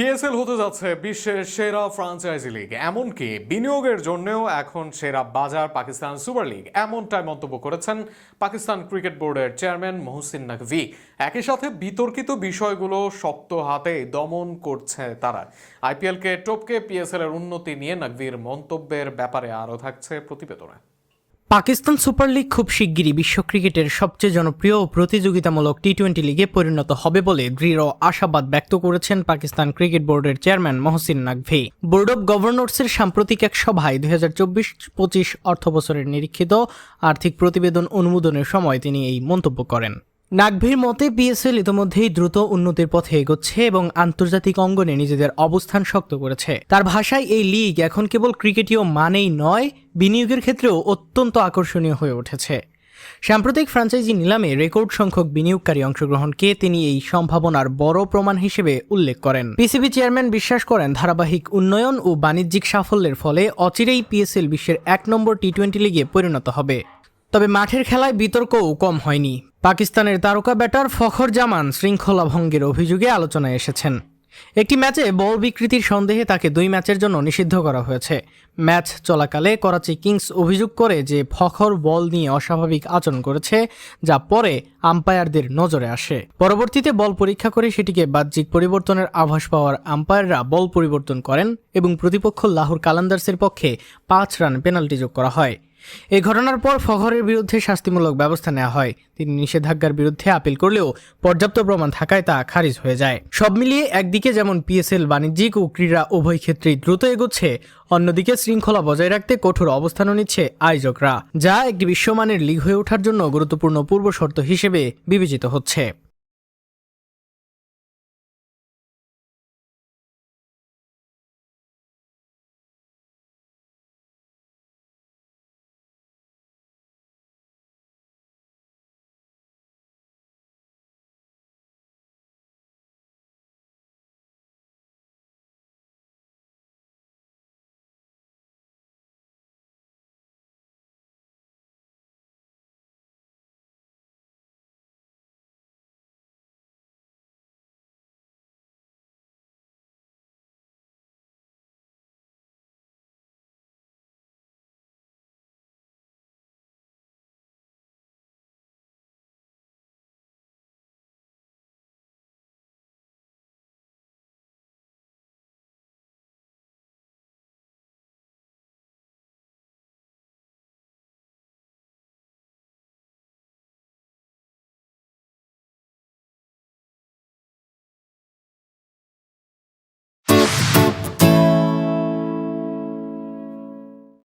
PSL হতে যাচ্ছে বিশ্বের সেরা ফ্র্যাঞ্চাইজি লিগ, এমনকি বিনিয়োগের জন্যও এখন সেরা বাজার পাকিস্তান সুপার লিগ, এমনটাই মন্তব্য করেছেন পাকিস্তান ক্রিকেট বোর্ডের চেয়ারম্যান মোহসিন নাকভি। একই সাথে বিতর্কিত বিষয়গুলো শক্ত হাতে দমন করছে তারা। আইপিএলকে টপকে পিএসএল এর উন্নতি নিয়ে নাকভির মন্তব্যের ব্যাপারে আরও থাকছে প্রতিবেদনে। পাকিস্তান সুপার লিগ খুব শিগগিরই বিশ্ব ক্রিকেটের সবচেয়ে জনপ্রিয় ও প্রতিযোগিতামূলক টি-20 লিগে পরিণত হবে বলে দৃঢ় আশাবাদ ব্যক্ত করেছেন পাকিস্তান ক্রিকেট বোর্ডের chairman Mohsin Naqvi. Board of গভর্নর্সের সাম্প্রতিক এক সভায় 2024-25 অর্থবছরের নিরীক্ষিত আর্থিক প্রতিবেদন অনুমোদনের সময় তিনি এই মন্তব্য করেন। নাকভির মতে পিএসএল ইতোমধ্যেই দ্রুত উন্নতির পথে এগোচ্ছে এবং আন্তর্জাতিক অঙ্গনে নিজেদের অবস্থান শক্ত করেছে। তার ভাষায় এই লিগ এখন কেবল ক্রিকেটীয় মানেই নয়, বিনিয়োগের ক্ষেত্রেও অত্যন্ত আকর্ষণীয় হয়ে উঠেছে। সাম্প্রতিক ফ্র্যাঞ্চাইজি নিলামে রেকর্ড সংখ্যক বিনিয়োগকারী অংশগ্রহণকে তিনি এই সম্ভাবনার বড় প্রমাণ হিসেবে উল্লেখ করেন। পিসিবি চেয়ারম্যান বিশ্বাস করেন, ধারাবাহিক উন্নয়ন ও বাণিজ্যিক সাফল্যের ফলে অচিরেই পিএসএল বিশ্বের 1 নম্বর টি-20 লিগে পরিণত হবে। তবে মাঠের খেলায় বিতর্কও কম হয়নি। পাকিস্তানের তারকা ব্যাটার ফখর জামান শৃঙ্খলা ভঙ্গের অভিযোগে আলোচনায় এসেছেন। একটি ম্যাচে বল বিকৃতির সন্দেহে তাকে 2 ম্যাচের জন্য নিষিদ্ধ করা হয়েছে। ম্যাচ চলাকালে করাচি কিংস অভিযোগ করে যে ফখর বল নিয়ে অস্বাভাবিক আচরণ করেছে, যা পরে আম্পায়ারদের নজরে আসে। পরবর্তীতে বল পরীক্ষা করে সেটিকে বাহ্যিক পরিবর্তনের আভাস পাওয়ার আম্পায়াররা বল পরিবর্তন করেন এবং প্রতিপক্ষ লাহোর কালান্দার্সের পক্ষে 5 রান পেনাল্টি যোগ করা হয়। এই ঘটনার পর ফখরের বিরুদ্ধে শাস্তিমূলক ব্যবস্থা নেওয়া হয়। তিনি নিষেধাজ্ঞার বিরুদ্ধে আপিল করলেও পর্যাপ্ত প্রমাণ থাকায় তা খারিজ হয়ে যায়। সব মিলিয়ে একদিকে যেমন পিএসএল বাণিজ্যিক ও ক্রীড়া উভয় ক্ষেত্রেই দ্রুত এগোচ্ছে, অন্যদিকে শৃঙ্খলা বজায় রাখতে কঠোর অবস্থানও নিচ্ছে আয়োজকরা, যা একটি বিশ্বমানের লিগ হয়ে ওঠার জন্য গুরুত্বপূর্ণ পূর্বশর্ত হিসেবে বিবেচিত হচ্ছে।